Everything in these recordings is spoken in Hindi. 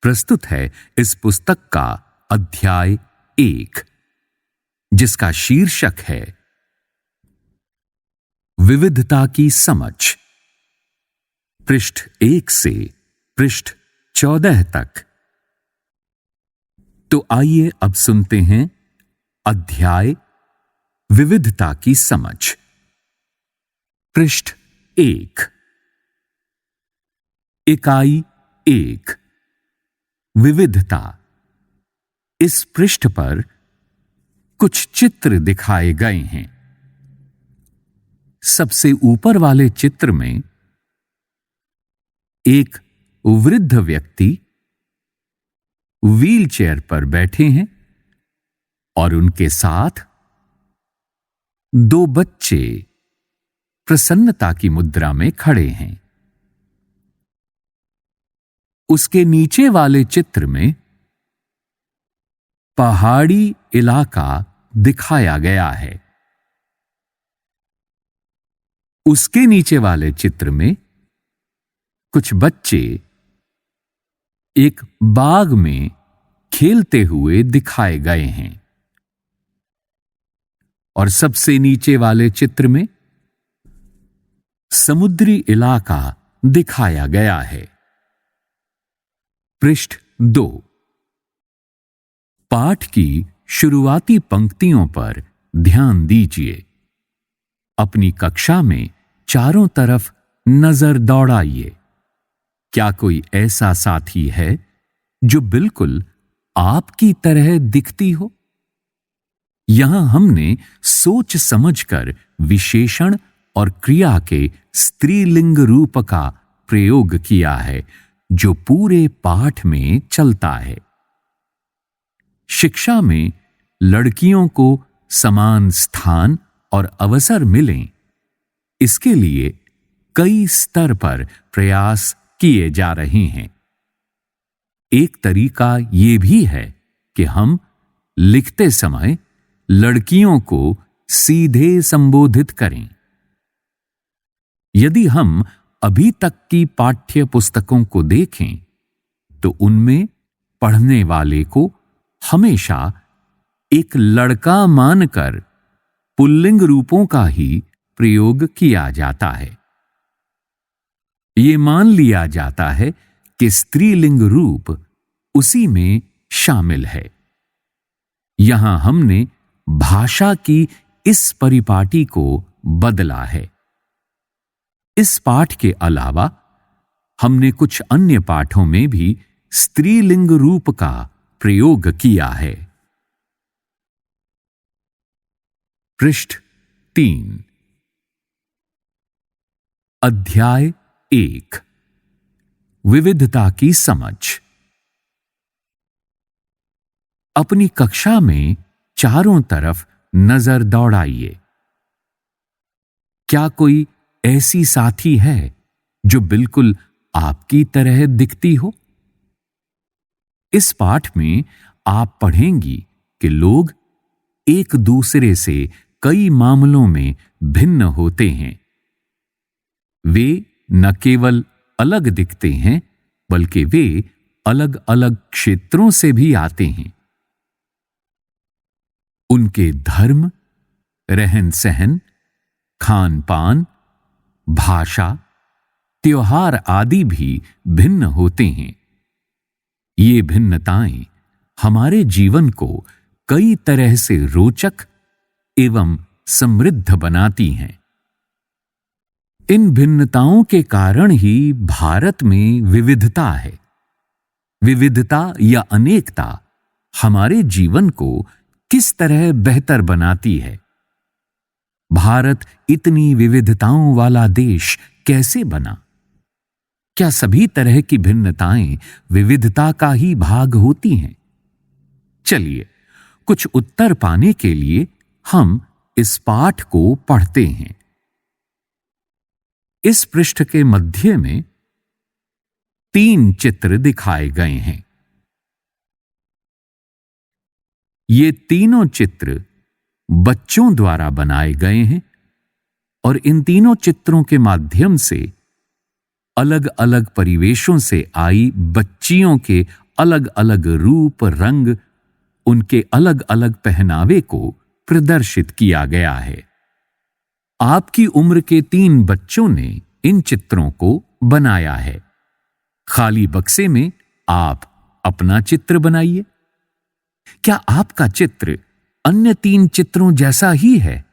प्रस्तुत है इस पुस्तक का अध्याय 1, जिसका शीर्षक है विविधता की समझ। पृष्ठ 1 से पृष्ठ 14 तक। तो आइए अब सुनते हैं अध्याय विविधता की समझ। पृष्ठ 1, इकाई 1, विविधता। इस पृष्ठ पर कुछ चित्र दिखाए गए हैं। सबसे ऊपर वाले चित्र में एक वृद्ध व्यक्ति व्हीलचेयर पर बैठे हैं और उनके साथ 2 बच्चे प्रसन्नता की मुद्रा में खड़े हैं। उसके नीचे वाले चित्र में पहाड़ी इलाका दिखाया गया है। उसके नीचे वाले चित्र में कुछ बच्चे एक बाग में खेलते हुए दिखाए गए हैं और सबसे नीचे वाले चित्र में समुद्री इलाका दिखाया गया है। पृष्ठ 2, पाठ की शुरुआती पंक्तियों पर ध्यान दीजिए। अपनी कक्षा में चारों तरफ नजर दौड़ाइए। क्या कोई ऐसा साथी है जो बिल्कुल आपकी तरह दिखती हो? यहां हमने सोच समझकर विशेषण और क्रिया के स्त्रीलिंग रूप का प्रयोग किया है, जो पूरे पाठ में चलता है। शिक्षा में लड़कियों को समान स्थान और अवसर मिलें, इसके लिए कई स्तर पर प्रयास किए जा रहे हैं। एक तरीका यह भी है कि हम लिखते समय लड़कियों को सीधे संबोधित करें। यदि हम अभी तक की पाठ्य पुस्तकों को देखें तो उनमें पढ़ने वाले को हमेशा एक लड़का मानकर पुल्लिंग रूपों का ही प्रयोग किया जाता है। यह मान लिया जाता है कि स्त्रीलिंग रूप उसी में शामिल है। यहां हमने भाषा की इस परिपाटी को बदला है। इस पाठ के अलावा हमने कुछ अन्य पाठों में भी स्त्रीलिंग रूप का प्रयोग किया है। पृष्ठ 3, अध्याय 1, विविधता की समझ। अपनी कक्षा में चारों तरफ नजर दौड़ाइए। क्या कोई ऐसी साथी है जो बिल्कुल आपकी तरह दिखती हो? इस पाठ में आप पढ़ेंगी कि लोग एक दूसरे से कई मामलों में भिन्न होते हैं। वे न केवल अलग दिखते हैं, बल्कि वे अलग अलग क्षेत्रों से भी आते हैं। उनके धर्म, रहन सहन, खान पान, भाषा, त्योहार आदि भी भिन्न होते हैं। ये भिन्नताएं हमारे जीवन को कई तरह से रोचक एवं समृद्ध बनाती हैं। इन भिन्नताओं के कारण ही भारत में विविधता है। विविधता या अनेकता हमारे जीवन को किस तरह बेहतर बनाती है? भारत इतनी विविधताओं वाला देश कैसे बना? क्या सभी तरह की भिन्नताएं विविधता का ही भाग होती हैं? चलिए, कुछ उत्तर पाने के लिए हम इस पाठ को पढ़ते हैं। इस पृष्ठ के मध्य में 3 चित्र दिखाए गए हैं। ये तीनों चित्र बच्चों द्वारा बनाए गए हैं और इन तीनों चित्रों के माध्यम से अलग अलग परिवेशों से आई बच्चियों के अलग अलग रूप, रंग, उनके अलग अलग पहनावे को प्रदर्शित किया गया है। आपकी उम्र के 3 बच्चों ने इन चित्रों को बनाया है। खाली बक्से में आप अपना चित्र बनाइए। क्या आपका चित्र अन्य 3 चित्रों जैसा ही है?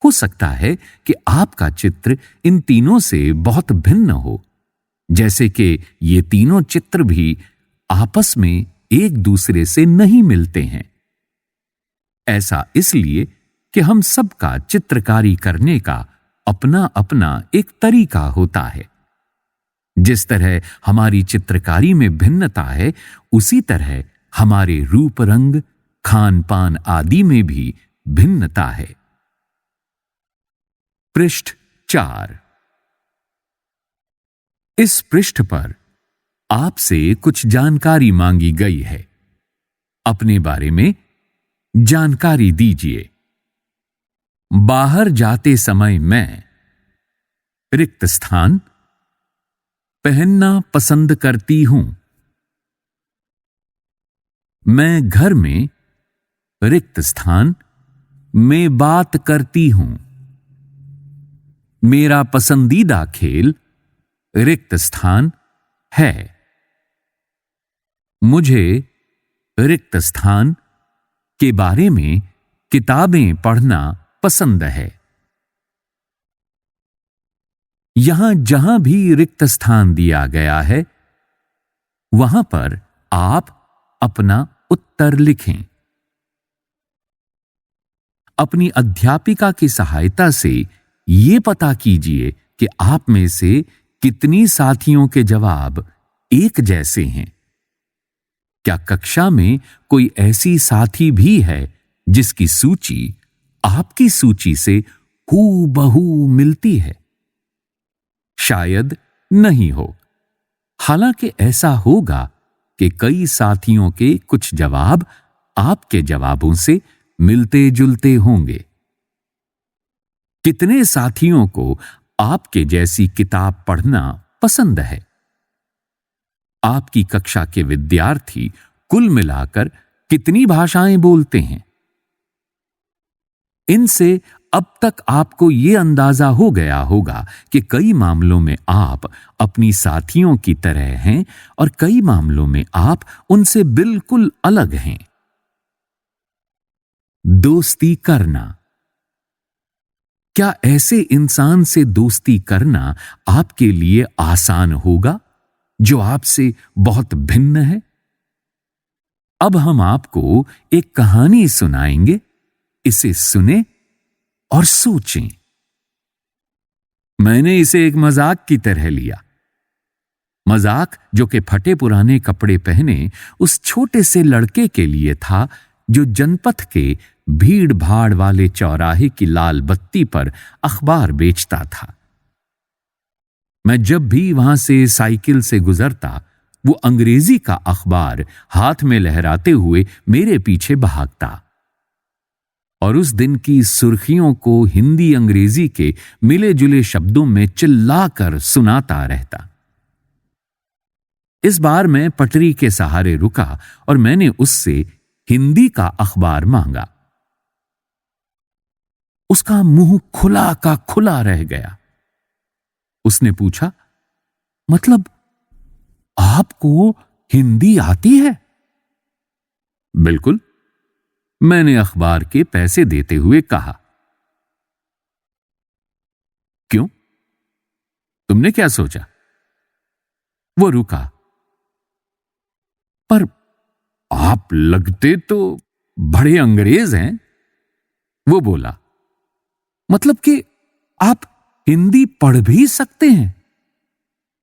हो सकता है कि आपका चित्र इन तीनों से बहुत भिन्न हो, जैसे कि ये तीनों चित्र भी आपस में एक दूसरे से नहीं मिलते हैं। ऐसा इसलिए कि हम सबका चित्रकारी करने का अपना अपना एक तरीका होता है। जिस तरह हमारी चित्रकारी में भिन्नता है, उसी तरह हमारे रूप, रंग, खान पान आदि में भी भिन्नता है। पृष्ठ 4। इस पृष्ठ पर आपसे कुछ जानकारी मांगी गई है। अपने बारे में जानकारी दीजिए। बाहर जाते समय मैं रिक्त स्थान पहनना पसंद करती हूं। मैं घर में रिक्त स्थान में बात करती हूं। मेरा पसंदीदा खेल रिक्त स्थान है। मुझे रिक्त स्थान के बारे में किताबें पढ़ना पसंद है। यहां जहां भी रिक्त स्थान दिया गया है, वहां पर आप अपना उत्तर लिखें। अपनी अध्यापिका की सहायता से ये पता कीजिए कि आप में से कितनी साथियों के जवाब एक जैसे हैं। क्या कक्षा में कोई ऐसी साथी भी है जिसकी सूची आपकी सूची से हूबहू मिलती है? शायद नहीं हो। हालांकि ऐसा होगा कि कई साथियों के कुछ जवाब आपके जवाबों से मिलते जुलते होंगे। कितने साथियों को आपके जैसी किताब पढ़ना पसंद है? आपकी कक्षा के विद्यार्थी कुल मिलाकर कितनी भाषाएं बोलते हैं? इनसे अब तक आपको यह अंदाजा हो गया होगा कि कई मामलों में आप अपनी साथियों की तरह हैं और कई मामलों में आप उनसे बिल्कुल अलग हैं। दोस्ती करना। क्या ऐसे इंसान से दोस्ती करना आपके लिए आसान होगा जो आपसे बहुत भिन्न है? अब हम आपको एक कहानी सुनाएंगे। इसे सुने और सोचें। मैंने इसे एक मजाक की तरह लिया। मजाक जो कि फटे पुराने कपड़े पहने उस छोटे से लड़के के लिए था जो जनपथ के भीड़ भाड़ वाले चौराहे की लाल बत्ती पर अखबार बेचता था। मैं जब भी वहां से साइकिल से गुजरता, वो अंग्रेजी का अखबार हाथ में लहराते हुए मेरे पीछे भागता और उस दिन की सुर्खियों को हिंदी अंग्रेजी के मिले जुले शब्दों में चिल्लाकर सुनाता रहता। इस बार मैं पटरी के सहारे रुका और मैंने उससे हिंदी का अखबार मांगा। उसका मुंह खुला का खुला रह गया। उसने पूछा, मतलब आपको हिंदी आती है? बिल्कुल, मैंने अखबार के पैसे देते हुए कहा। क्यों? तुमने क्या सोचा? वो रुका। पर आप लगते तो बड़े अंग्रेज हैं। वो बोला, मतलब कि आप हिंदी पढ़ भी सकते हैं?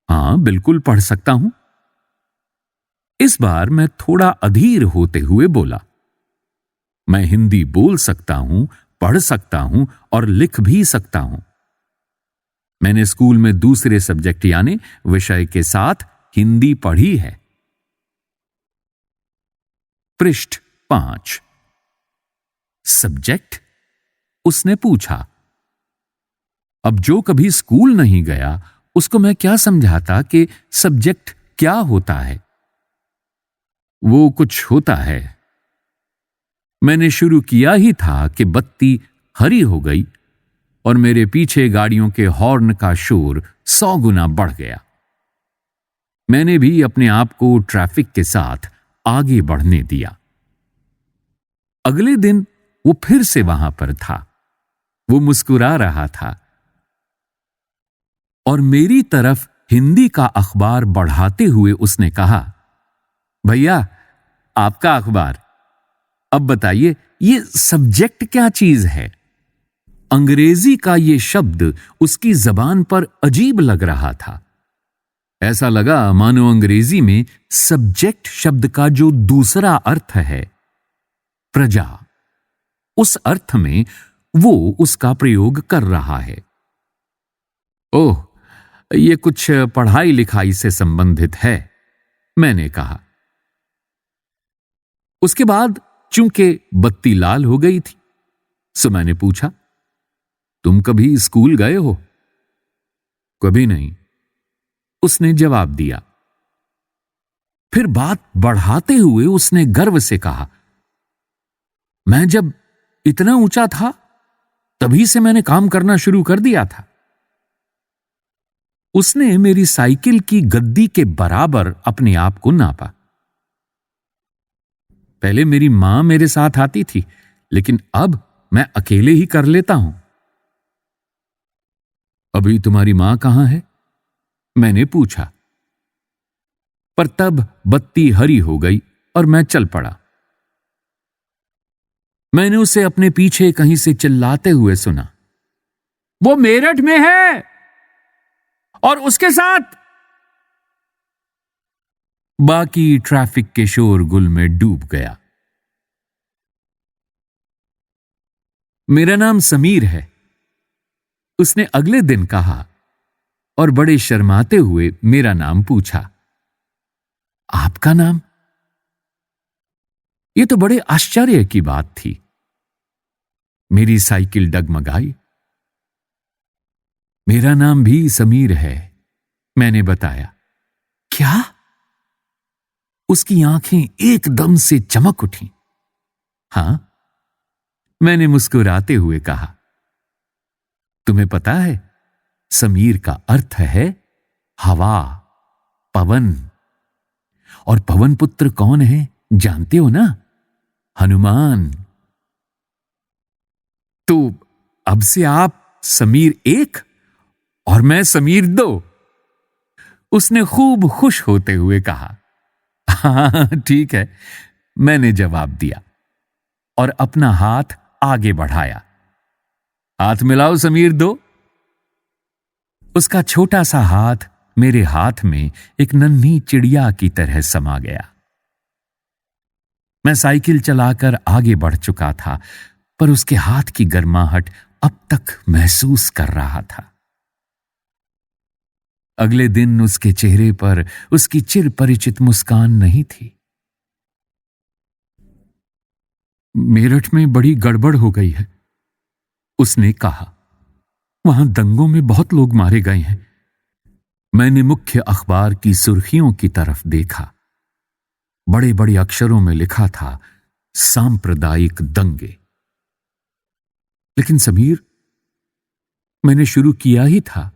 हां, बिल्कुल पढ़ सकता हूं। इस बार मैं थोड़ा अधीर होते हुए बोला, मैं हिंदी बोल सकता हूं, पढ़ सकता हूं और लिख भी सकता हूं। मैंने स्कूल में दूसरे सब्जेक्ट यानी विषय के साथ हिंदी पढ़ी है। पृष्ठ 5। सब्जेक्ट? उसने पूछा। अब जो कभी स्कूल नहीं गया उसको मैं क्या समझाता कि सब्जेक्ट क्या होता है? वो कुछ होता है। मैंने शुरू किया ही था कि बत्ती हरी हो गई और मेरे पीछे गाड़ियों के हॉर्न का शोर 100 गुना बढ़ गया। मैंने भी अपने आप को ट्रैफिक के साथ आगे बढ़ने दिया। अगले दिन वो फिर से वहां पर था। वो मुस्कुरा रहा था और मेरी तरफ हिंदी का अखबार बढ़ाते हुए उसने कहा, भैया आपका अखबार, अब बताइए ये सब्जेक्ट क्या चीज है। अंग्रेजी का ये शब्द उसकी जबान पर अजीब लग रहा था। ऐसा लगा मानो अंग्रेजी में सब्जेक्ट शब्द का जो दूसरा अर्थ है प्रजा, उस अर्थ में वो उसका प्रयोग कर रहा है। ओह, ये कुछ पढ़ाई लिखाई से संबंधित है, मैंने कहा। उसके बाद चूंकि बत्ती लाल हो गई थी, सो मैंने पूछा, तुम कभी स्कूल गए हो? कभी नहीं, उसने जवाब दिया। फिर बात बढ़ाते हुए उसने गर्व से कहा, मैं जब इतना ऊंचा था तभी से मैंने काम करना शुरू कर दिया था। उसने मेरी साइकिल की गद्दी के बराबर अपने आप को नापा। पहले मेरी मां मेरे साथ आती थी, लेकिन अब मैं अकेले ही कर लेता हूं। अभी तुम्हारी मां कहां है? मैंने पूछा। पर तब बत्ती हरी हो गई और मैं चल पड़ा। मैंने उसे अपने पीछे कहीं से चिल्लाते हुए सुना, वो मेरठ में है और उसके साथ। बाकी ट्रैफिक के शोरगुल में डूब गया। मेरा नाम समीर है, उसने अगले दिन कहा और बड़े शर्माते हुए मेरा नाम पूछा। आपका नाम? यह तो बड़े आश्चर्य की बात थी। मेरी साइकिल डगमगाई। मेरा नाम भी समीर है, मैंने बताया। क्या? उसकी आंखें एकदम से चमक उठी। हां, मैंने मुस्कुराते हुए कहा। तुम्हें पता है, समीर का अर्थ है हवा, पवन। और पवन पुत्र कौन है जानते हो ना? हनुमान। तो अब से आप समीर 1 और मैं समीर 2, उसने खूब खुश होते हुए कहा। हाँ ठीक है, मैंने जवाब दिया और अपना हाथ आगे बढ़ाया। हाथ मिलाओ समीर 2। उसका छोटा सा हाथ मेरे हाथ में एक नन्ही चिड़िया की तरह समा गया। मैं साइकिल चलाकर आगे बढ़ चुका था, पर उसके हाथ की गर्माहट अब तक महसूस कर रहा था। अगले दिन उसके चेहरे पर उसकी चिरपरिचित मुस्कान नहीं थी। मेरठ में बड़ी गड़बड़ हो गई है, उसने कहा। वहां दंगों में बहुत लोग मारे गए हैं। मैंने मुख्य अखबार की सुर्खियों की तरफ देखा। बड़े बड़े अक्षरों में लिखा था, सांप्रदायिक दंगे। लेकिन समीर, मैंने शुरू किया ही था।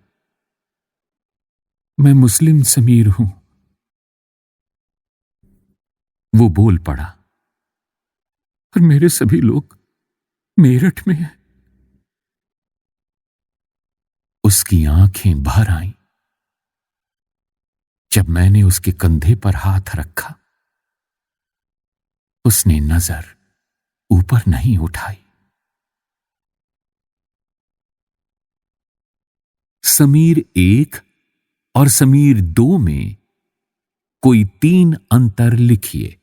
मैं मुस्लिम समीर हूं। वो बोल पड़ा। और मेरे सभी लोग मेरठ में हैं। उसकी आंखें भर आईं जब मैंने उसके कंधे पर हाथ रखा। उसने नजर ऊपर नहीं उठाई। समीर 1 और समीर 2 में कोई 3 अंतर लिखिए।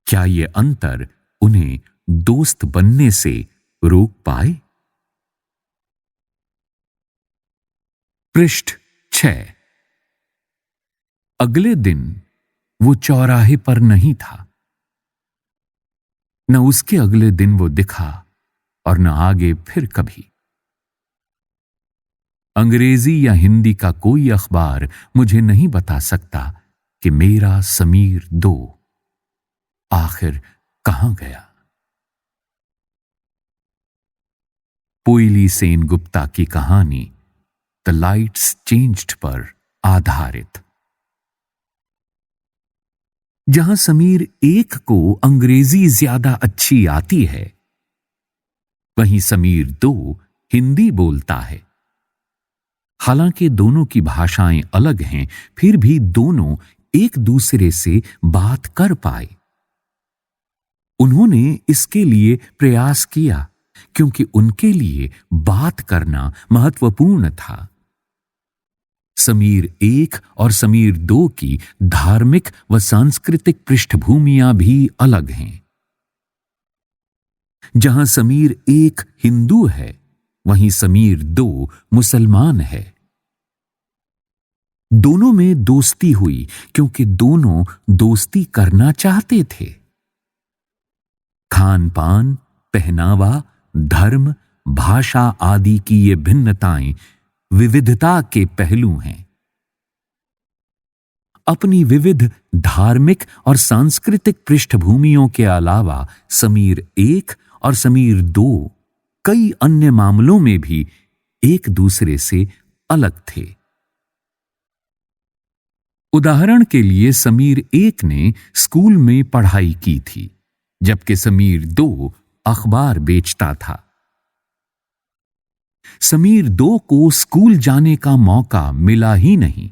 क्या ये अंतर उन्हें दोस्त बनने से रोक पाए? पृष्ठ 6। अगले दिन वो चौराहे पर नहीं था। न उसके अगले दिन वो दिखा और न आगे फिर कभी। अंग्रेजी या हिंदी का कोई अखबार मुझे नहीं बता सकता कि मेरा समीर 2 आखिर कहां गया। पोइली सेन गुप्ता की कहानी द लाइट्स चेंज्ड पर आधारित। जहां समीर 1 को अंग्रेजी ज्यादा अच्छी आती है, वहीं समीर 2 हिंदी बोलता है। हालांकि दोनों की भाषाएं अलग हैं, फिर भी दोनों एक दूसरे से बात कर पाए। उन्होंने इसके लिए प्रयास किया क्योंकि उनके लिए बात करना महत्वपूर्ण था। समीर 1 और समीर 2 की धार्मिक व सांस्कृतिक पृष्ठभूमियां भी अलग हैं। जहां समीर 1 हिंदू है, वहीं समीर 2 मुसलमान है। दोनों में दोस्ती हुई क्योंकि दोनों दोस्ती करना चाहते थे। खान पान, पहनावा, धर्म, भाषा आदि की ये भिन्नताएं विविधता के पहलू हैं। अपनी विविध धार्मिक और सांस्कृतिक पृष्ठभूमियों के अलावा समीर 1 और समीर 2 कई अन्य मामलों में भी एक दूसरे से अलग थे। उदाहरण के लिए समीर 1 ने स्कूल में पढ़ाई की थी, जबकि समीर 2 अखबार बेचता था। समीर 2 को स्कूल जाने का मौका मिला ही नहीं।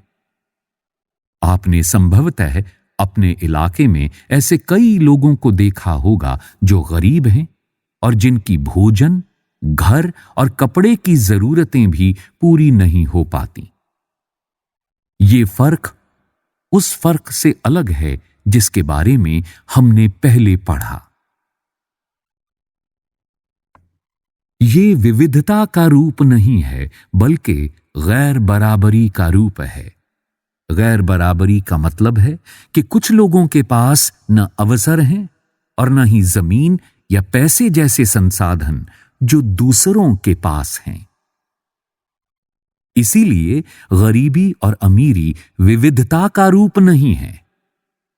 आपने संभवतः अपने इलाके में ऐसे कई लोगों को देखा होगा जो गरीब हैं और जिनकी भोजन, घर और कपड़े की जरूरतें भी पूरी नहीं हो पाती। ये फर्क उस फर्क से अलग है जिसके बारे में हमने पहले पढ़ा। ये विविधता का रूप नहीं है, बल्कि गैर बराबरी का रूप है। गैर बराबरी का मतलब है कि कुछ लोगों के पास न अवसर हैं और न ही जमीन या पैसे जैसे संसाधन जो दूसरों के पास हैं। इसीलिए गरीबी और अमीरी विविधता का रूप नहीं है।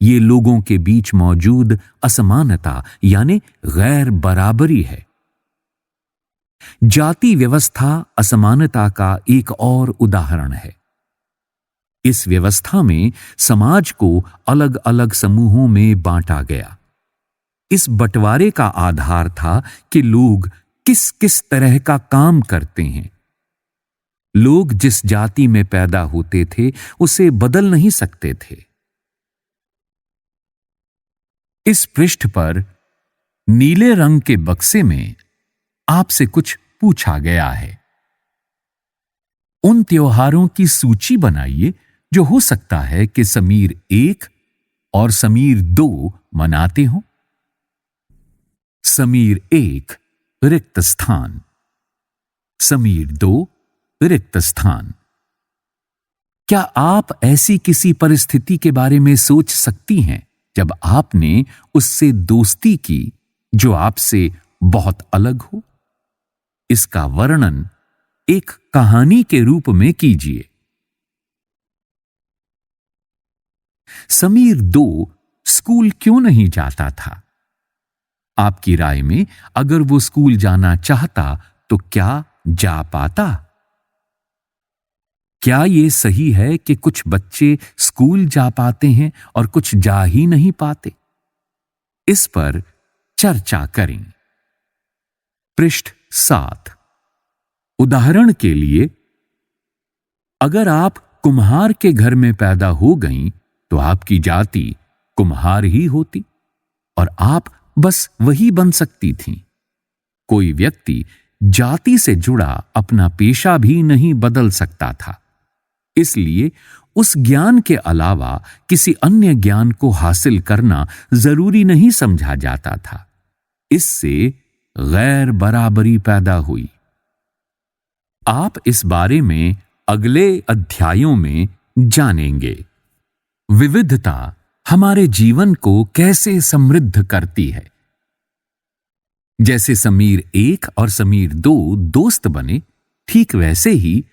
ये लोगों के बीच मौजूद असमानता यानी गैर बराबरी है। जाति व्यवस्था असमानता का एक और उदाहरण है। इस व्यवस्था में समाज को अलग अलग समूहों में बांटा गया। इस बंटवारे का आधार था कि लोग किस किस तरह का काम करते हैं। लोग जिस जाति में पैदा होते थे उसे बदल नहीं सकते थे। इस पृष्ठ पर नीले रंग के बक्से में आपसे कुछ पूछा गया है। उन त्योहारों की सूची बनाइए जो हो सकता है कि समीर 1 और समीर 2 मनाते हों। समीर 1 रिक्त स्थान, समीर 2 रिक्त स्थान। क्या आप ऐसी किसी परिस्थिति के बारे में सोच सकती हैं जब आपने उससे दोस्ती की जो आपसे बहुत अलग हो? इसका वर्णन एक कहानी के रूप में कीजिए। समीर 2 स्कूल क्यों नहीं जाता था? आपकी राय में अगर वो स्कूल जाना चाहता तो क्या जा पाता? क्या ये सही है कि कुछ बच्चे स्कूल जा पाते हैं और कुछ जा ही नहीं पाते? इस पर चर्चा करें। पृष्ठ 7। उदाहरण के लिए, अगर आप कुम्हार के घर में पैदा हो गईं तो आपकी जाति कुम्हार ही होती और आप बस वही बन सकती थीं। कोई व्यक्ति जाति से जुड़ा अपना पेशा भी नहीं बदल सकता था। इसलिए उस ज्ञान के अलावा किसी अन्य ज्ञान को हासिल करना जरूरी नहीं समझा जाता था। इससे गैर बराबरी पैदा हुई। आप इस बारे में अगले अध्यायों में जानेंगे। विविधता हमारे जीवन को कैसे समृद्ध करती है। जैसे समीर 1 और समीर 2 दोस्त बने, ठीक वैसे ही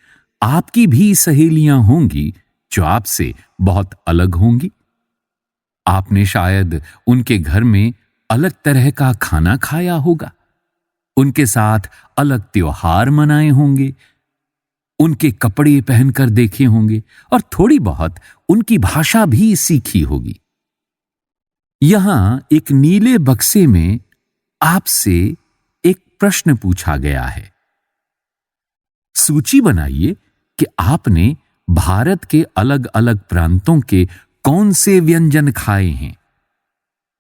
आपकी भी सहेलियां होंगी जो आपसे बहुत अलग होंगी आपने शायद उनके घर में अलग तरह का खाना खाया होगा, उनके साथ अलग त्योहार मनाए होंगे, उनके कपड़े पहनकर देखे होंगे और थोड़ी बहुत उनकी भाषा भी सीखी होगी। यहां एक नीले बक्से में आपसे एक प्रश्न पूछा गया है। सूची बनाइए कि आपने भारत के अलग अलग प्रांतों के कौन से व्यंजन खाए हैं।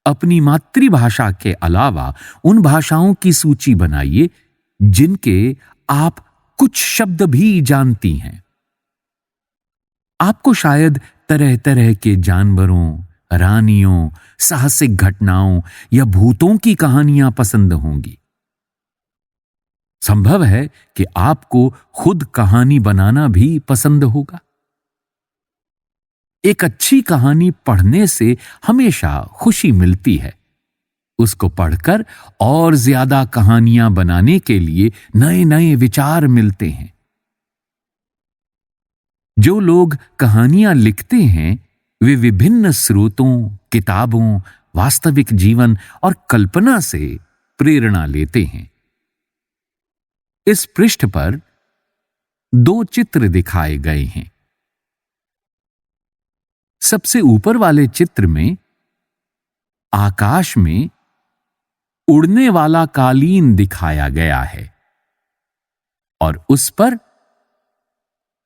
अपनी मातृभाषा के अलावा उन भाषाओं की सूची बनाइए जिनके आप कुछ शब्द भी जानती हैं। आपको शायद तरह तरह के जानवरों, रानियों, साहसिक घटनाओं या भूतों की कहानियां पसंद होंगी। संभव है कि आपको खुद कहानी बनाना भी पसंद होगा। एक अच्छी कहानी पढ़ने से हमेशा खुशी मिलती है। उसको पढ़कर और ज्यादा कहानियां बनाने के लिए नए नए विचार मिलते हैं। जो लोग कहानियां लिखते हैं वे विभिन्न स्रोतों, किताबों, वास्तविक जीवन और कल्पना से प्रेरणा लेते हैं। इस पृष्ठ पर 2 चित्र दिखाए गए हैं। सबसे ऊपर वाले चित्र में आकाश में उड़ने वाला कालीन दिखाया गया है और उस पर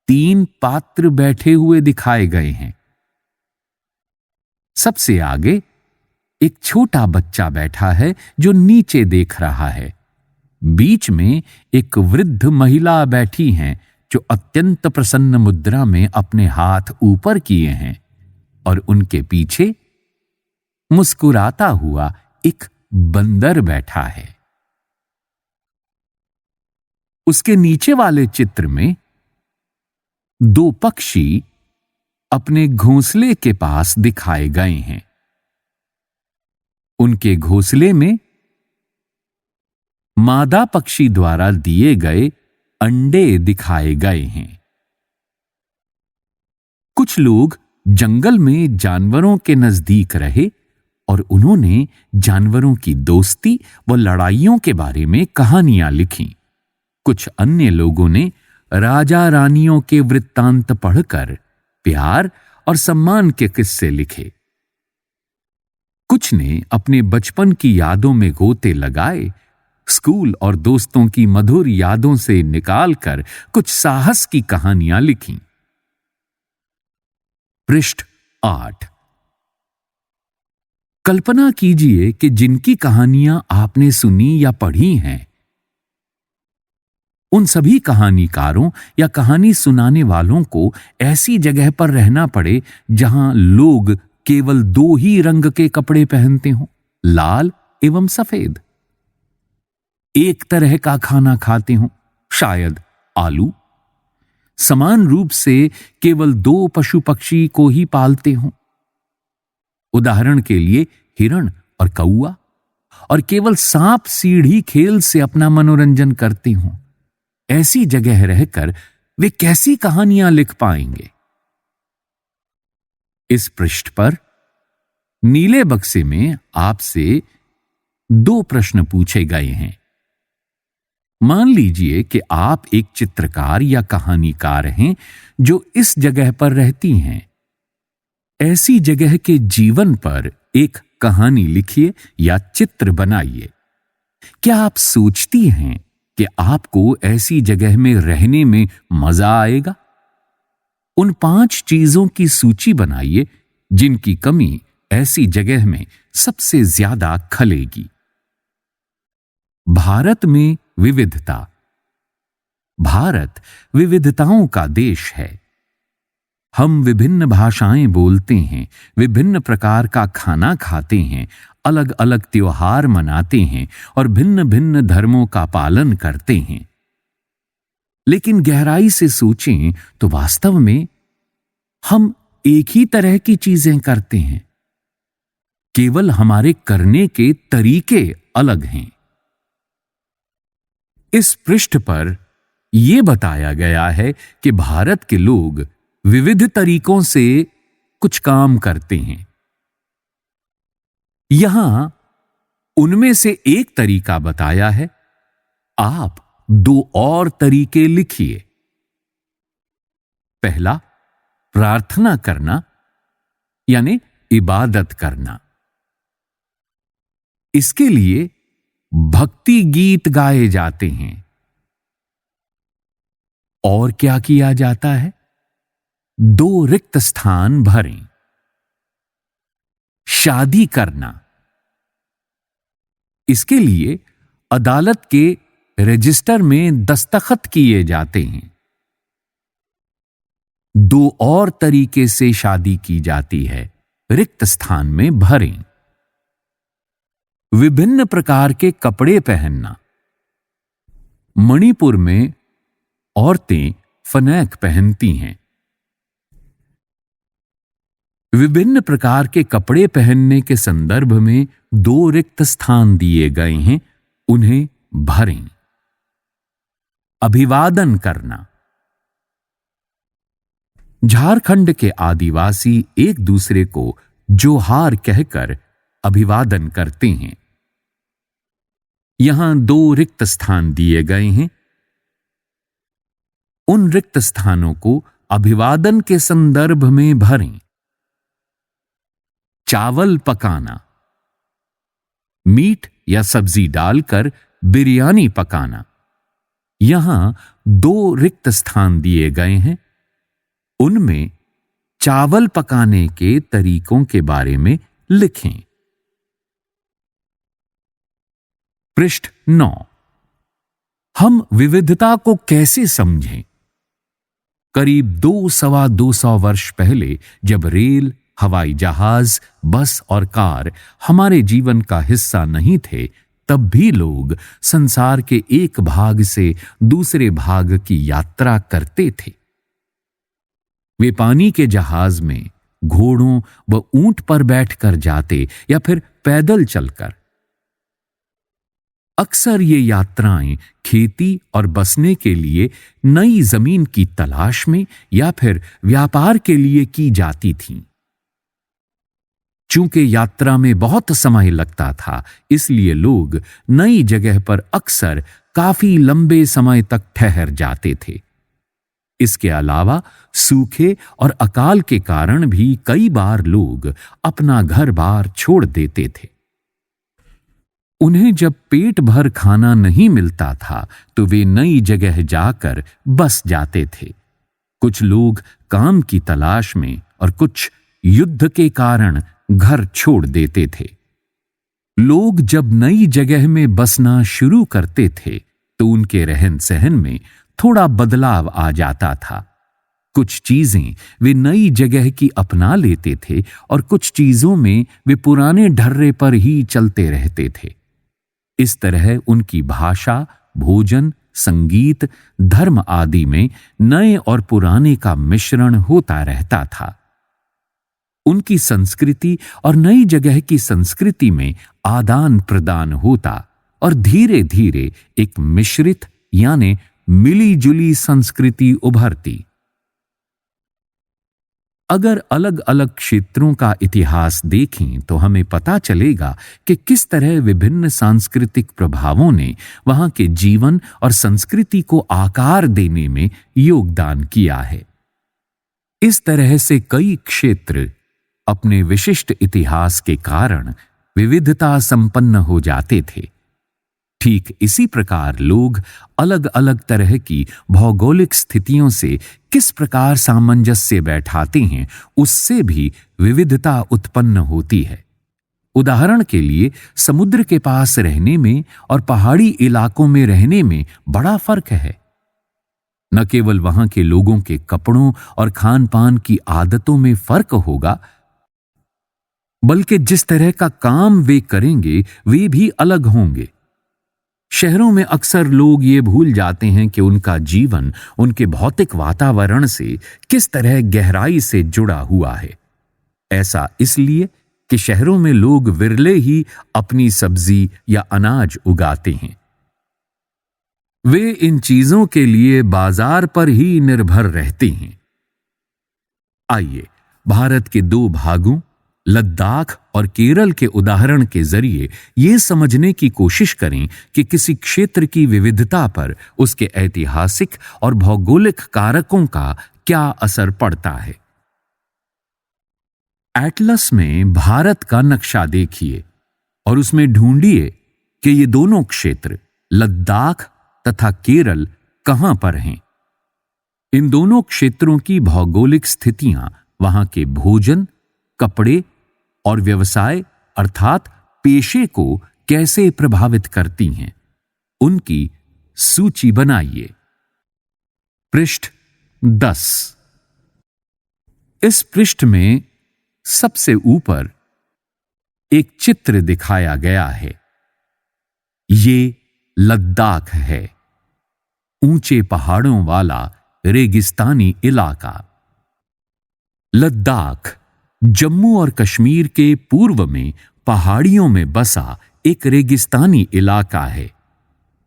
3 पात्र बैठे हुए दिखाए गए हैं। सबसे आगे एक छोटा बच्चा बैठा है जो नीचे देख रहा है। बीच में एक वृद्ध महिला बैठी हैं जो अत्यंत प्रसन्न मुद्रा में अपने हाथ ऊपर किए हैं और उनके पीछे मुस्कुराता हुआ एक बंदर बैठा है। उसके नीचे वाले चित्र में 2 पक्षी अपने घोंसले के पास दिखाए गए हैं। उनके घोंसले में मादा पक्षी द्वारा दिए गए अंडे दिखाए गए हैं। कुछ लोग जंगल में जानवरों के नजदीक रहे और उन्होंने जानवरों की दोस्ती व लड़ाइयों के बारे में कहानियां लिखीं। कुछ अन्य लोगों ने राजा रानियों के वृत्तांत पढ़कर प्यार और सम्मान के किस्से लिखे। कुछ ने अपने बचपन की यादों में गोते लगाए, स्कूल और दोस्तों की मधुर यादों से निकालकर कुछ साहस की कहानियां लिखीं। पृष्ठ 8। कल्पना कीजिए कि जिनकी कहानियां आपने सुनी या पढ़ी हैं, उन सभी कहानीकारों या कहानी सुनाने वालों को ऐसी जगह पर रहना पड़े जहां लोग केवल 2 ही रंग के कपड़े पहनते हों, लाल एवं सफेद। एक तरह का खाना खाते हों, शायद आलू। समान रूप से केवल 2 पशु पक्षी को ही पालते हों, उदाहरण के लिए हिरण और कौआ, और केवल सांप सीढ़ी खेल से अपना मनोरंजन करते हों। ऐसी जगह रहकर वे कैसी कहानियां लिख पाएंगे? इस पृष्ठ पर नीले बक्से में आपसे 2 प्रश्न पूछे गए हैं। मान लीजिए कि आप एक चित्रकार या कहानीकार हैं जो इस जगह पर रहती हैं। ऐसी जगह के जीवन पर एक कहानी लिखिए या चित्र बनाइए। क्या आप सोचती हैं कि आपको ऐसी जगह में रहने में मजा आएगा? उन 5 चीजों की सूची बनाइए जिनकी कमी ऐसी जगह में सबसे ज्यादा खलेगी। भारत में विविधता। भारत विविधताओं का देश है। हम विभिन्न भाषाएं बोलते हैं, विभिन्न प्रकार का खाना खाते हैं, अलग अलग त्योहार मनाते हैं और भिन्न भिन्न धर्मों का पालन करते हैं। लेकिन गहराई से सोचें तो वास्तव में हम एक ही तरह की चीजें करते हैं, केवल हमारे करने के तरीके अलग हैं। इस पृष्ठ पर यह बताया गया है कि भारत के लोग विविध तरीकों से कुछ काम करते हैं। यहां उनमें से एक तरीका बताया है, आप दो और तरीके लिखिए। पहला, प्रार्थना करना यानी इबादत करना। इसके लिए भक्ति गीत गाए जाते हैं। और क्या किया जाता है? दो रिक्त स्थान भरें। शादी करना, इसके लिए अदालत के रजिस्टर में दस्तखत किए जाते हैं। दो और तरीके से शादी की जाती है, रिक्त स्थान में भरें। विभिन्न प्रकार के कपड़े पहनना। मणिपुर में औरतें फनेक पहनती हैं। विभिन्न प्रकार के कपड़े पहनने के संदर्भ में दो रिक्त स्थान दिए गए हैं, उन्हें भरें। अभिवादन करना। झारखंड के आदिवासी एक दूसरे को जोहार कहकर अभिवादन करते हैं। यहां दो रिक्त स्थान दिए गए हैं। उन रिक्त स्थानों को अभिवादन के संदर्भ में भरें। चावल पकाना, मीट या सब्जी डालकर बिरयानी पकाना। यहां दो रिक्त स्थान दिए गए हैं। उनमें चावल पकाने के तरीकों के बारे में लिखें। पृष्ठ 9। हम विविधता को कैसे समझें? करीब 200 वर्ष पहले जब रेल, हवाई जहाज, बस और कार हमारे जीवन का हिस्सा नहीं थे, तब भी लोग संसार के एक भाग से दूसरे भाग की यात्रा करते थे। वे पानी के जहाज में घोड़ों व ऊंट पर बैठकर जाते या फिर पैदल चलकर। अक्सर ये यात्राएं खेती और बसने के लिए नई जमीन की तलाश में या फिर व्यापार के लिए की जाती थीं। चूंकि यात्रा में बहुत समय लगता था, इसलिए लोग नई जगह पर अक्सर काफी लंबे समय तक ठहर जाते थे। इसके अलावा सूखे और अकाल के कारण भी कई बार लोग अपना घर-बार छोड़ देते थे। उन्हें जब पेट भर खाना नहीं मिलता था, तो वे नई जगह जाकर बस जाते थे। कुछ लोग काम की तलाश में और कुछ युद्ध के कारण घर छोड़ देते थे। लोग जब नई जगह में बसना शुरू करते थे, तो उनके रहन सहन में थोड़ा बदलाव आ जाता था। कुछ चीजें वे नई जगह की अपना लेते थे और कुछ चीजों में वे पुराने ढर्रे पर ही चलते रहते थे। इस तरह उनकी भाषा, भोजन, संगीत, धर्म आदि में नए और पुराने का मिश्रण होता रहता था। उनकी संस्कृति और नई जगह की संस्कृति में आदान प्रदान होता और धीरे धीरे एक मिश्रित यानी मिली जुली संस्कृति उभरती। अगर अलग अलग क्षेत्रों का इतिहास देखें तो हमें पता चलेगा कि किस तरह विभिन्न सांस्कृतिक प्रभावों ने वहां के जीवन और संस्कृति को आकार देने में योगदान किया है। इस तरह से कई क्षेत्र अपने विशिष्ट इतिहास के कारण विविधता संपन्न हो जाते थे। ठीक इसी प्रकार लोग अलग अलग तरह की भौगोलिक स्थितियों से किस प्रकार सामंजस्य बैठाते हैं, उससे भी विविधता उत्पन्न होती है। उदाहरण के लिए समुद्र के पास रहने में और पहाड़ी इलाकों में रहने में बड़ा फर्क है। न केवल वहां के लोगों के कपड़ों और खान पान की आदतों में फर्क होगा, बल्कि जिस तरह का काम वे करेंगे वे भी अलग होंगे। शहरों में अक्सर लोग ये भूल जाते हैं कि उनका जीवन उनके भौतिक वातावरण से किस तरह गहराई से जुड़ा हुआ है। ऐसा इसलिए कि शहरों में लोग विरले ही अपनी सब्जी या अनाज उगाते हैं। वे इन चीजों के लिए बाजार पर ही निर्भर रहते हैं। आइए भारत के दो भागों लद्दाख और केरल के उदाहरण के जरिए ये समझने की कोशिश करें कि किसी क्षेत्र की विविधता पर उसके ऐतिहासिक और भौगोलिक कारकों का क्या असर पड़ता है। एटलस में भारत का नक्शा देखिए और उसमें ढूंढिए कि ये दोनों क्षेत्र लद्दाख तथा केरल कहां पर हैं। इन दोनों क्षेत्रों की भौगोलिक स्थितियां वहां के भोजन, कपड़े और व्यवसाय अर्थात पेशे को कैसे प्रभावित करती हैं, उनकी सूची बनाइए। पृष्ठ 10। इस पृष्ठ में सबसे ऊपर एक चित्र दिखाया गया है। ये लद्दाख है, ऊंचे पहाड़ों वाला रेगिस्तानी इलाका। लद्दाख जम्मू और कश्मीर के पूर्व में पहाड़ियों में बसा एक रेगिस्तानी इलाका है।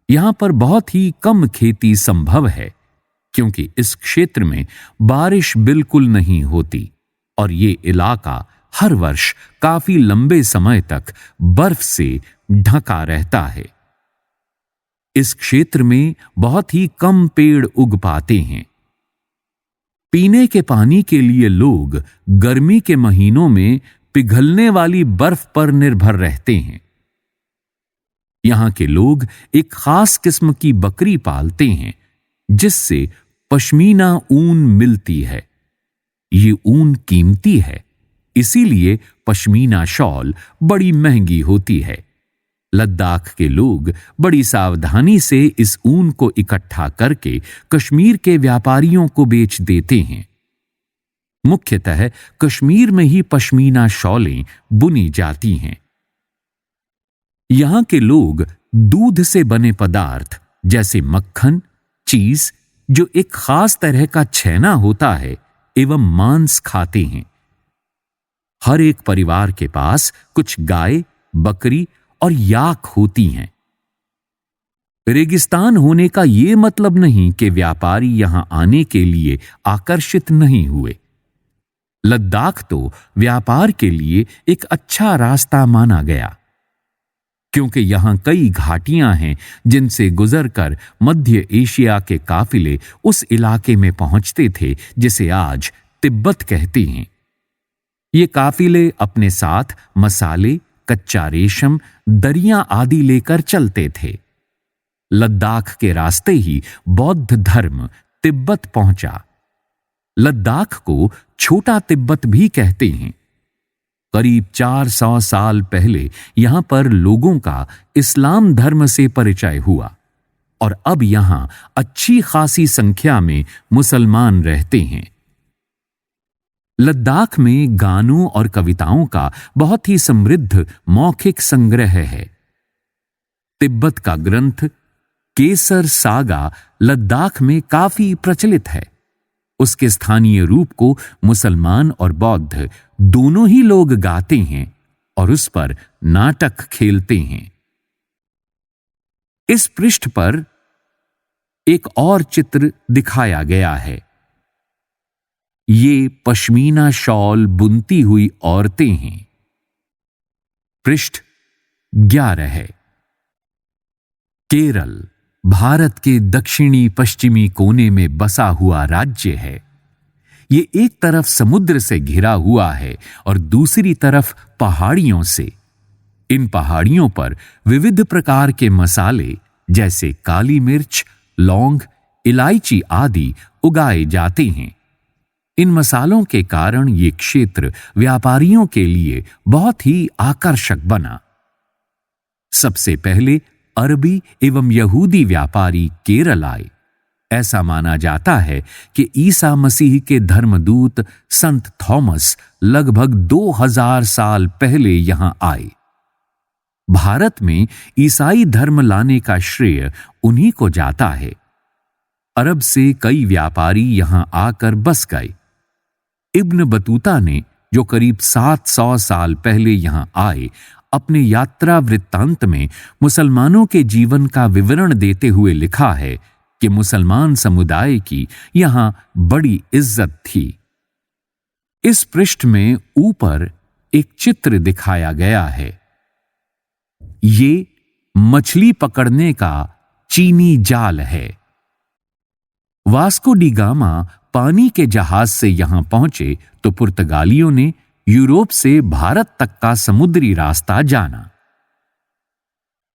यहां पर बहुत ही कम खेती संभव है क्योंकि इस क्षेत्र में बारिश बिल्कुल नहीं होती और ये इलाका हर वर्ष काफी लंबे समय तक बर्फ से ढका रहता है। इस क्षेत्र में बहुत ही कम पेड़ उग पाते हैं। पीने के पानी के लिए लोग गर्मी के महीनों में पिघलने वाली बर्फ पर निर्भर रहते हैं। यहां के लोग एक खास किस्म की बकरी पालते हैं जिससे पश्मीना ऊन मिलती है। ये ऊन कीमती है, इसीलिए पश्मीना शॉल बड़ी महंगी होती है। लद्दाख के लोग बड़ी सावधानी से इस ऊन को इकट्ठा करके कश्मीर के व्यापारियों को बेच देते हैं। मुख्यतः कश्मीर में ही पश्मीना शॉलें बुनी जाती हैं। यहां के लोग दूध से बने पदार्थ जैसे मक्खन, चीज, जो एक खास तरह का छैना होता है, एवं मांस खाते हैं। हर एक परिवार के पास कुछ गाय, बकरी और याक होती हैं। रेगिस्तान होने का यह मतलब नहीं कि व्यापारी यहां आने के लिए आकर्षित नहीं हुए। लद्दाख तो व्यापार के लिए एक अच्छा रास्ता माना गया क्योंकि यहां कई घाटियां हैं जिनसे गुजरकर मध्य एशिया के काफिले उस इलाके में पहुंचते थे जिसे आज तिब्बत कहते हैं। ये काफिले अपने साथ मसाले, कच्चा रेशम, दरियां आदि लेकर चलते थे। लद्दाख के रास्ते ही बौद्ध धर्म तिब्बत पहुंचा। लद्दाख को छोटा तिब्बत भी कहते हैं। करीब 400 साल पहले यहां पर लोगों का इस्लाम धर्म से परिचय हुआ और अब यहां अच्छी खासी संख्या में मुसलमान रहते हैं। लद्दाख में गानों और कविताओं का बहुत ही समृद्ध मौखिक संग्रह है। तिब्बत का ग्रंथ केसर सागा लद्दाख में काफी प्रचलित है। उसके स्थानीय रूप को मुसलमान और बौद्ध दोनों ही लोग गाते हैं और उस पर नाटक खेलते हैं। इस पृष्ठ पर एक और चित्र दिखाया गया है। ये पश्मीना शॉल बुनती हुई औरतें हैं। पृष्ठ 11 है। केरल भारत के दक्षिणी पश्चिमी कोने में बसा हुआ राज्य है। ये एक तरफ समुद्र से घिरा हुआ है और दूसरी तरफ पहाड़ियों से। इन पहाड़ियों पर विविध प्रकार के मसाले जैसे काली मिर्च, लौंग, इलायची आदि उगाए जाते हैं। इन मसालों के कारण ये क्षेत्र व्यापारियों के लिए बहुत ही आकर्षक बना। सबसे पहले अरबी एवं यहूदी व्यापारी केरल आए। ऐसा माना जाता है कि ईसा मसीह के धर्मदूत संत थॉमस लगभग 2000 साल पहले यहां आए। भारत में ईसाई धर्म लाने का श्रेय उन्हीं को जाता है। अरब से कई व्यापारी यहां आकर बस गए। इब्न बतूता ने, जो करीब 700 साल पहले यहां आए, अपने यात्रा वृत्तांत में मुसलमानों के जीवन का विवरण देते हुए लिखा है कि मुसलमान समुदाय की यहां बड़ी इज्जत थी। इस पृष्ठ में ऊपर एक चित्र दिखाया गया है। ये मछली पकड़ने का चीनी जाल है। वास्को डी गामा पानी के जहाज से यहां पहुंचे तो पुर्तगालियों ने यूरोप से भारत तक का समुद्री रास्ता जाना।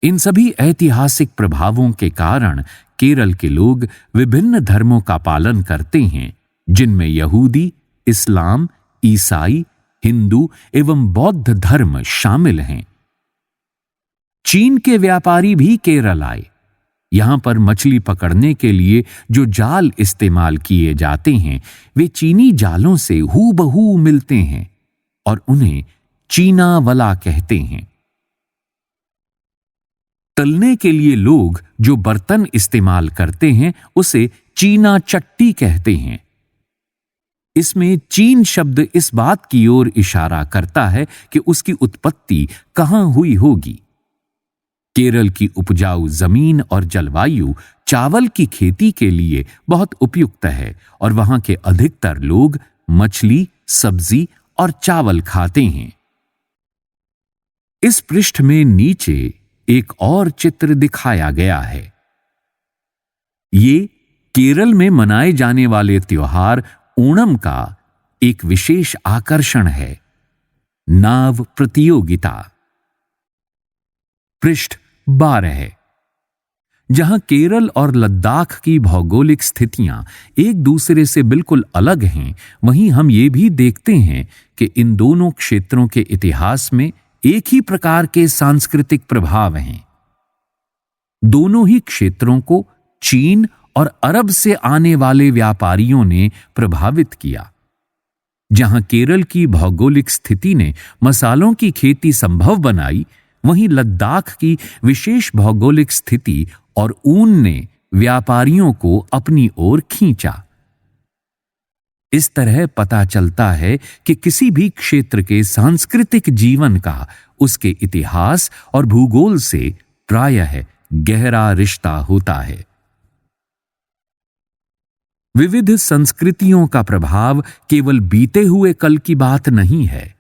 इन सभी ऐतिहासिक प्रभावों के कारण केरल के लोग विभिन्न धर्मों का पालन करते हैं, जिनमें यहूदी, इस्लाम, ईसाई, हिंदू एवं बौद्ध धर्म शामिल हैं। चीन के व्यापारी भी केरल आए। यहां पर मछली पकड़ने के लिए जो जाल इस्तेमाल किए जाते हैं वे चीनी जालों से हूबहू मिलते हैं और उन्हें चीना वला कहते हैं। तलने के लिए लोग जो बर्तन इस्तेमाल करते हैं उसे चीना चट्टी कहते हैं। इसमें चीन शब्द इस बात की ओर इशारा करता है कि उसकी उत्पत्ति कहां हुई होगी। केरल की उपजाऊ जमीन और जलवायु चावल की खेती के लिए बहुत उपयुक्त है और वहां के अधिकतर लोग मछली, सब्जी और चावल खाते हैं। इस पृष्ठ में नीचे एक और चित्र दिखाया गया है। ये केरल में मनाए जाने वाले त्योहार ओणम का एक विशेष आकर्षण है, नाव प्रतियोगिता। पृष्ठ 12 है। जहां केरल और लद्दाख की भौगोलिक स्थितियां एक दूसरे से बिल्कुल अलग हैं, वहीं हम ये भी देखते हैं कि इन दोनों क्षेत्रों के इतिहास में एक ही प्रकार के सांस्कृतिक प्रभाव हैं। दोनों ही क्षेत्रों को चीन और अरब से आने वाले व्यापारियों ने प्रभावित किया। जहां केरल की भौगोलिक स्थिति ने मसालों की खेती संभव बनाई, वहीं लद्दाख की विशेष भौगोलिक स्थिति और ऊन ने व्यापारियों को अपनी ओर खींचा। इस तरह पता चलता है कि किसी भी क्षेत्र के सांस्कृतिक जीवन का उसके इतिहास और भूगोल से प्रायः गहरा रिश्ता होता है। विविध संस्कृतियों का प्रभाव केवल बीते हुए कल की बात नहीं है।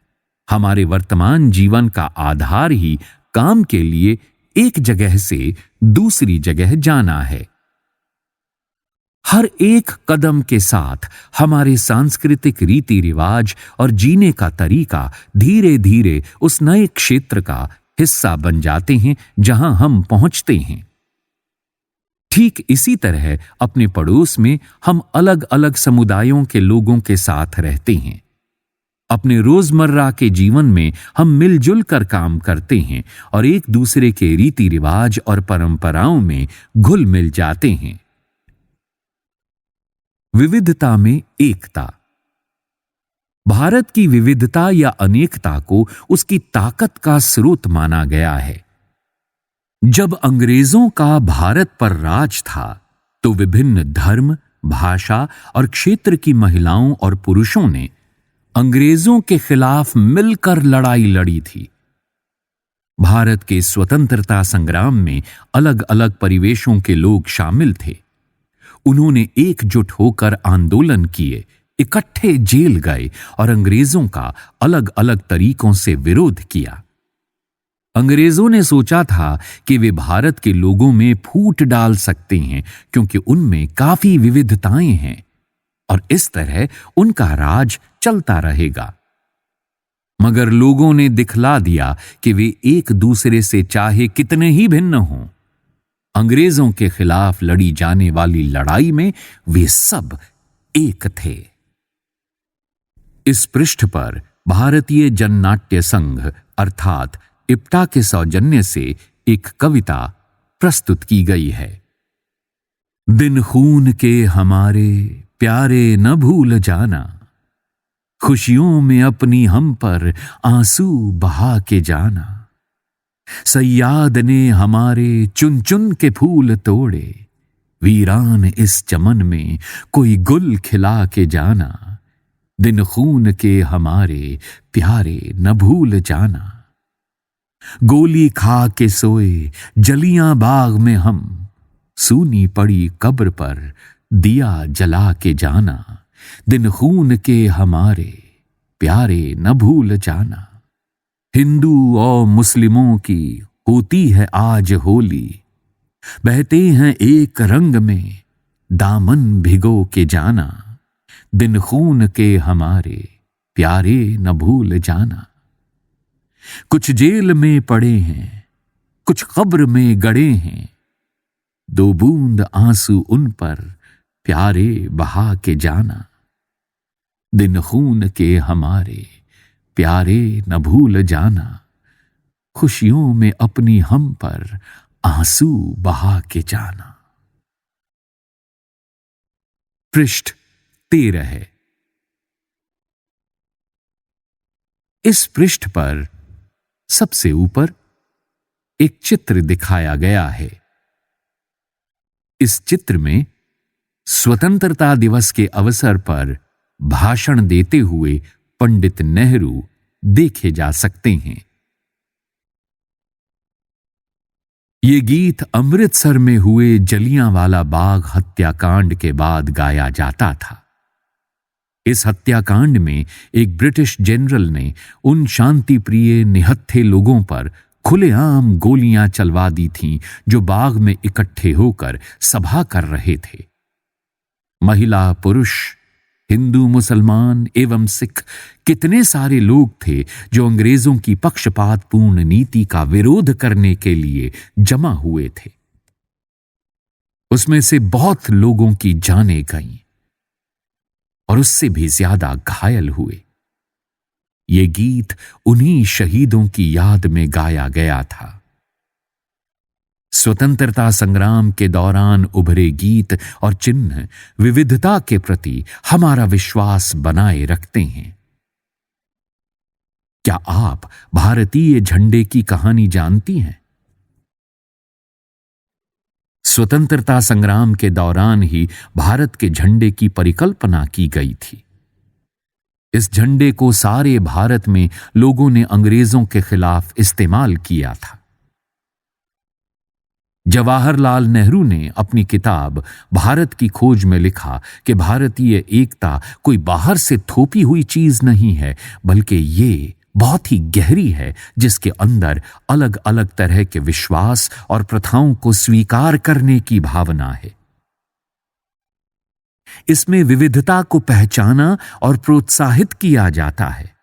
हमारे वर्तमान जीवन का आधार ही काम के लिए एक जगह से दूसरी जगह जाना है। हर एक कदम के साथ हमारे सांस्कृतिक रीति रिवाज और जीने का तरीका धीरे धीरे उस नए क्षेत्र का हिस्सा बन जाते हैं जहां हम पहुंचते हैं। ठीक इसी तरह अपने पड़ोस में हम अलग अलग समुदायों के लोगों के साथ रहते हैं। अपने रोजमर्रा के जीवन में हम मिलजुल कर काम करते हैं और एक दूसरे के रीति रिवाज और परंपराओं में घुल मिल जाते हैं। विविधता में एकता। भारत की विविधता या अनेकता को उसकी ताकत का स्रोत माना गया है। जब अंग्रेजों का भारत पर राज था तो विभिन्न धर्म, भाषा और क्षेत्र की महिलाओं और पुरुषों ने अंग्रेजों के खिलाफ मिलकर लड़ाई लड़ी थी। भारत के स्वतंत्रता संग्राम में अलग अलग परिवेशों के लोग शामिल थे। उन्होंने एकजुट होकर आंदोलन किए, इकट्ठे जेल गए और अंग्रेजों का अलग अलग तरीकों से विरोध किया। अंग्रेजों ने सोचा था कि वे भारत के लोगों में फूट डाल सकते हैं क्योंकि उनमें काफी विविधताएं हैं और इस तरह उनका राज चलता रहेगा। मगर लोगों ने दिखला दिया कि वे एक दूसरे से चाहे कितने ही भिन्न हों, अंग्रेजों के खिलाफ लड़ी जाने वाली लड़ाई में वे सब एक थे। इस पृष्ठ पर भारतीय जननाट्य संघ अर्थात इप्टा के सौजन्य से एक कविता प्रस्तुत की गई है। दिन खून के हमारे प्यारे न भूल जाना, खुशियों में अपनी हम पर आंसू बहा के जाना। सैयाद ने हमारे चुन चुन के फूल तोड़े, वीरान इस चमन में कोई गुल खिला के जाना। दिन खून के हमारे प्यारे न भूल जाना। गोली खा के सोए जलियां बाग में हम, सूनी पड़ी कब्र पर दिया जला के जाना। दिन खून के हमारे प्यारे न भूल जाना। हिंदू और मुस्लिमों की होती है आज होली, बहते हैं एक रंग में दामन भिगो के जाना, दिन खून के हमारे प्यारे न भूल जाना। कुछ जेल में पड़े हैं, कुछ कब्र में गड़े हैं, दो बूंद आंसू उन पर प्यारे बहा के जाना, दिन खून के हमारे प्यारे न भूल जाना, खुशियों में अपनी हम पर आंसू बहा के जाना। पृष्ठ 13 है। इस पृष्ठ पर सबसे ऊपर एक चित्र दिखाया गया है। इस चित्र में स्वतंत्रता दिवस के अवसर पर भाषण देते हुए पंडित नेहरू देखे जा सकते हैं। ये गीत अमृतसर में हुए जलियांवाला बाग हत्याकांड के बाद गाया जाता था। इस हत्याकांड में एक ब्रिटिश जनरल ने उन शांति प्रिय निहत्थे लोगों पर खुलेआम गोलियां चलवा दी थीं जो बाग में इकट्ठे होकर सभा कर रहे थे। महिला, पुरुष, हिंदू, मुसलमान एवं सिख कितने सारे लोग थे जो अंग्रेजों की पक्षपातपूर्ण नीति का विरोध करने के लिए जमा हुए थे। उसमें से बहुत लोगों की जानें गईं और उससे भी ज्यादा घायल हुए। ये गीत उन्हीं शहीदों की याद में गाया गया था। स्वतंत्रता संग्राम के दौरान उभरे गीत और चिन्ह विविधता के प्रति हमारा विश्वास बनाए रखते हैं। क्या आप भारतीय झंडे की कहानी जानती हैं? स्वतंत्रता संग्राम के दौरान ही भारत के झंडे की परिकल्पना की गई थी। इस झंडे को सारे भारत में लोगों ने अंग्रेजों के खिलाफ इस्तेमाल किया था। जवाहरलाल नेहरू ने अपनी किताब भारत की खोज में लिखा कि भारतीय एकता कोई बाहर से थोपी हुई चीज नहीं है, बल्कि ये बहुत ही गहरी है, जिसके अंदर अलग अलग तरह के विश्वास और प्रथाओं को स्वीकार करने की भावना है। इसमें विविधता को पहचाना और प्रोत्साहित किया जाता है।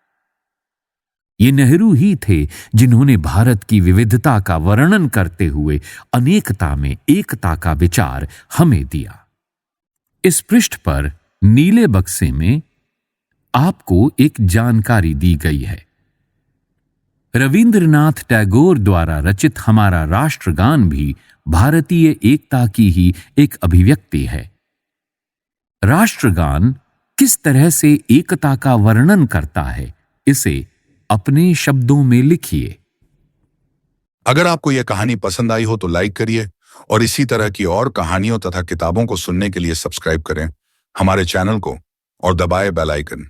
ये नेहरू ही थे जिन्होंने भारत की विविधता का वर्णन करते हुए अनेकता में एकता का विचार हमें दिया। इस पृष्ठ पर नीले बक्से में आपको एक जानकारी दी गई है। रविंद्रनाथ टैगोर द्वारा रचित हमारा राष्ट्रगान भी भारतीय एकता की ही एक अभिव्यक्ति है। राष्ट्रगान किस तरह से एकता का वर्णन करता है, इसे अपने शब्दों में लिखिए। अगर आपको यह कहानी पसंद आई हो तो लाइक करिए और इसी तरह की और कहानियों तथा किताबों को सुनने के लिए सब्सक्राइब करें हमारे चैनल को और दबाएं बेल आइकन।